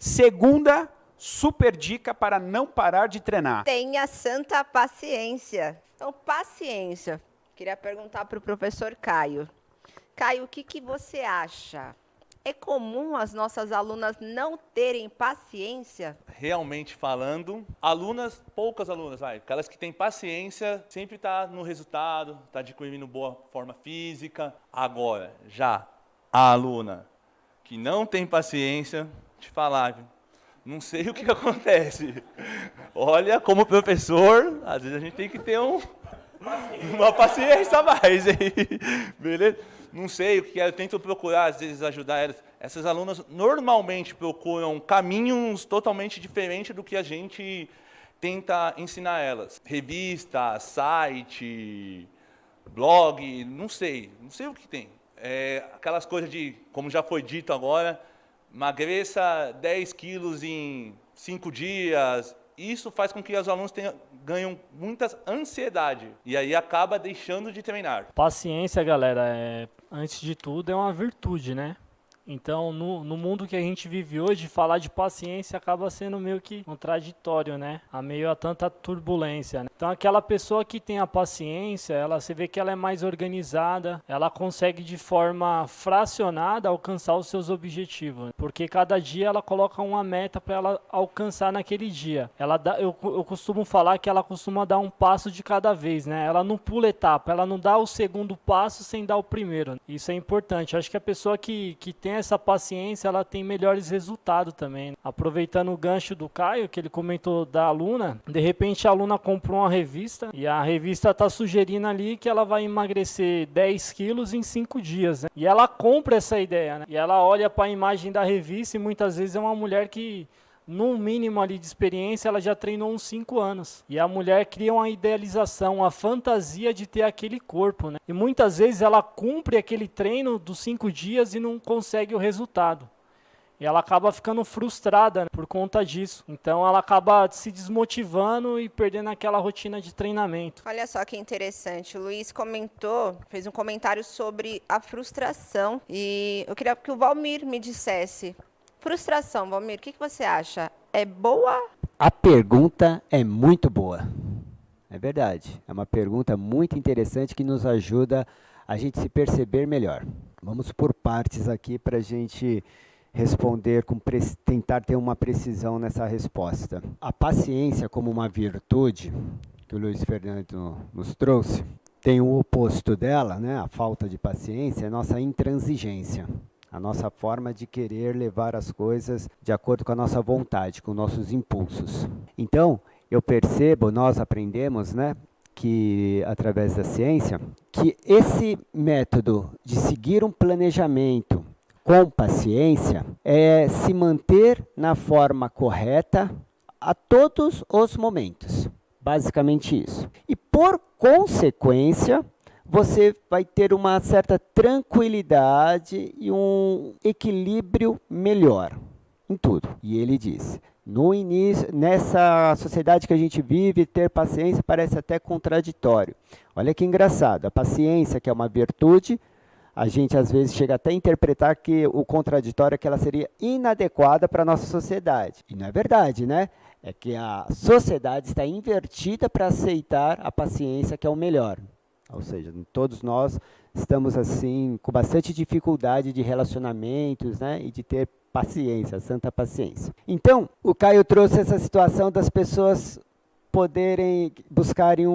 Segunda super dica para não parar de treinar. Tenha santa paciência. Então, paciência. Queria perguntar para o professor Caio. Caio, o que você acha? É comum as nossas alunas não terem paciência? Realmente falando, poucas alunas, aquelas que têm paciência, sempre tá no resultado, tá adquirindo boa forma física. Agora, já a aluna que não tem paciência, te falar, não sei o que acontece. Olha, como professor, às vezes a gente tem que ter uma paciência a mais, hein? Beleza? Não sei o que é, eu tento procurar, às vezes, ajudar elas. Essas alunas normalmente procuram caminhos totalmente diferentes do que a gente tenta ensinar elas. Revista, site, blog, não sei o que tem. Aquelas coisas de, como já foi dito agora, emagreça 10 quilos em 5 dias. Isso faz com que os alunos ganham muita ansiedade e aí acaba deixando de treinar. Paciência, galera, antes de tudo é uma virtude, né? Então, no mundo que a gente vive hoje, falar de paciência acaba sendo meio que contraditório, né? A meio a tanta turbulência, né? Então, aquela pessoa que tem a paciência, você vê que ela é mais organizada, ela consegue de forma fracionada alcançar os seus objetivos, né? Porque cada dia ela coloca uma meta para ela alcançar naquele dia. Eu costumo falar que ela costuma dar um passo de cada vez, né? Ela não pula etapa, ela não dá o segundo passo sem dar o primeiro. Isso é importante. Eu acho que a pessoa que tem essa paciência, ela tem melhores resultados também. Aproveitando o gancho do Caio, que ele comentou da aluna, de repente a aluna comprou uma revista e a revista está sugerindo ali que ela vai emagrecer 10 quilos em 5 dias, né? E ela compra essa ideia, né? E ela olha para a imagem da revista e muitas vezes é uma mulher que, no mínimo ali de experiência, ela já treinou uns 5 anos. E a mulher cria uma idealização, uma fantasia de ter aquele corpo, né? E muitas vezes ela cumpre aquele treino dos 5 dias e não consegue o resultado. E ela acaba ficando frustrada, né, por conta disso. Então ela acaba se desmotivando e perdendo aquela rotina de treinamento. Olha só que interessante. O Luiz fez um comentário sobre a frustração. E eu queria que o Valmir me dissesse. Frustração, Valmir, o que você acha? É boa? A pergunta é muito boa. É verdade. É uma pergunta muito interessante que nos ajuda a gente se perceber melhor. Vamos por partes aqui para a gente responder, tentar ter uma precisão nessa resposta. A paciência como uma virtude, que o Luiz Fernando nos trouxe, tem o oposto dela, né? A falta de paciência, é a nossa intransigência. A nossa forma de querer levar as coisas de acordo com a nossa vontade, com nossos impulsos. Então, eu percebo, nós aprendemos, né, que através da ciência, que esse método de seguir um planejamento com paciência é se manter na forma correta a todos os momentos. Basicamente isso. E por consequência, você vai ter uma certa tranquilidade e um equilíbrio melhor em tudo. E ele diz, no início, nessa sociedade que a gente vive, ter paciência parece até contraditório. Olha que engraçado, a paciência, que é uma virtude, a gente às vezes chega até a interpretar que o contraditório é que ela seria inadequada para a nossa sociedade. E não é verdade, né? É que a sociedade está invertida para aceitar a paciência, que é o melhor. Ou seja, todos nós estamos assim com bastante dificuldade de relacionamentos, né, e de ter paciência, santa paciência. Então, o Caio trouxe essa situação das pessoas poderem buscarem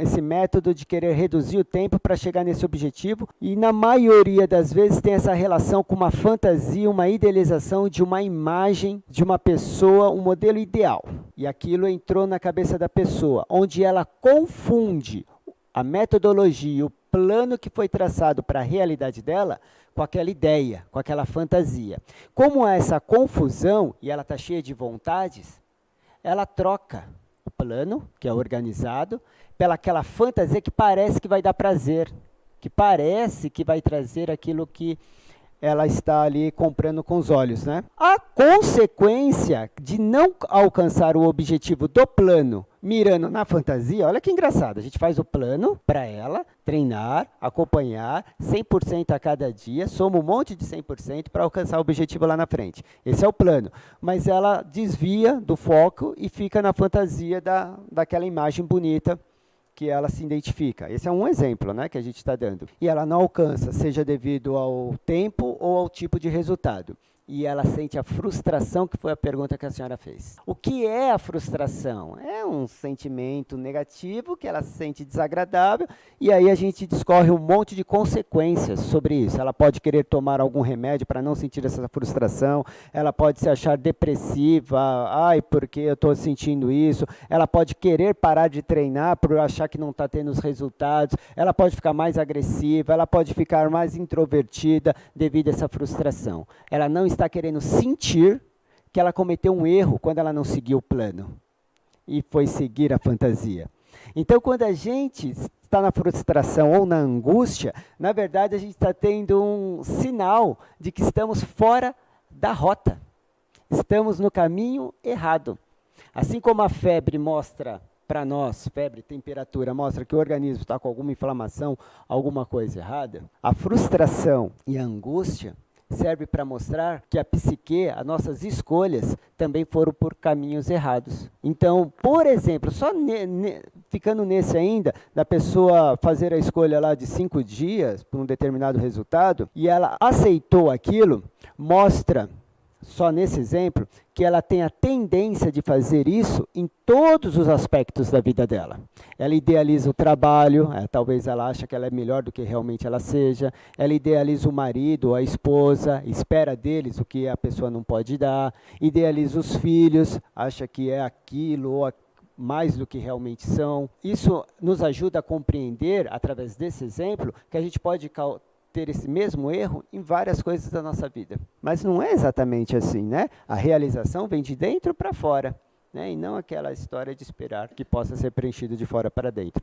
esse método de querer reduzir o tempo para chegar nesse objetivo, e na maioria das vezes tem essa relação com uma fantasia, uma idealização de uma imagem de uma pessoa, um modelo ideal. E aquilo entrou na cabeça da pessoa, onde ela confunde a metodologia, o plano que foi traçado para a realidade dela, com aquela ideia, com aquela fantasia. Como há essa confusão e ela está cheia de vontades, ela troca o plano, que é organizado, pela aquela fantasia que parece que vai dar prazer, que parece que vai trazer aquilo que ela está ali comprando com os olhos, né? A consequência de não alcançar o objetivo do plano mirando na fantasia, olha que engraçado, a gente faz o plano para ela treinar, acompanhar 100% a cada dia, soma um monte de 100% para alcançar o objetivo lá na frente. Esse é o plano. Mas ela desvia do foco e fica na fantasia daquela imagem bonita que ela se identifica. Esse é um exemplo, né, que a gente está dando. E ela não alcança, seja devido ao tempo ou ao tipo de resultado. E ela sente a frustração, que foi a pergunta que a senhora fez. O que é a frustração? É um sentimento negativo que ela se sente desagradável e aí a gente discorre um monte de consequências sobre isso. Ela pode querer tomar algum remédio para não sentir essa frustração, ela pode se achar depressiva, ai, porque eu estou sentindo isso, ela pode querer parar de treinar por achar que não está tendo os resultados, ela pode ficar mais agressiva, ela pode ficar mais introvertida devido a essa frustração. Ela não está querendo sentir que ela cometeu um erro quando ela não seguiu o plano e foi seguir a fantasia. Então, quando a gente está na frustração ou na angústia, na verdade a gente está tendo um sinal de que estamos fora da rota. Estamos no caminho errado. Assim como a febre mostra para nós, febre, temperatura, mostra que o organismo está com alguma inflamação, alguma coisa errada, a frustração e a angústia serve para mostrar que a psique, as nossas escolhas, também foram por caminhos errados. Então, por exemplo, só ficando nesse ainda, da pessoa fazer a escolha lá de 5 dias por um determinado resultado, e ela aceitou aquilo, mostra, só nesse exemplo, que ela tem a tendência de fazer isso em todos os aspectos da vida dela. Ela idealiza o trabalho, talvez ela ache que ela é melhor do que realmente ela seja, ela idealiza o marido ou a esposa, espera deles o que a pessoa não pode dar, idealiza os filhos, acha que é aquilo ou mais do que realmente são. Isso nos ajuda a compreender, através desse exemplo, que a gente pode ter esse mesmo erro em várias coisas da nossa vida. Mas não é exatamente assim, né? A realização vem de dentro para fora, né? E não aquela história de esperar que possa ser preenchido de fora para dentro.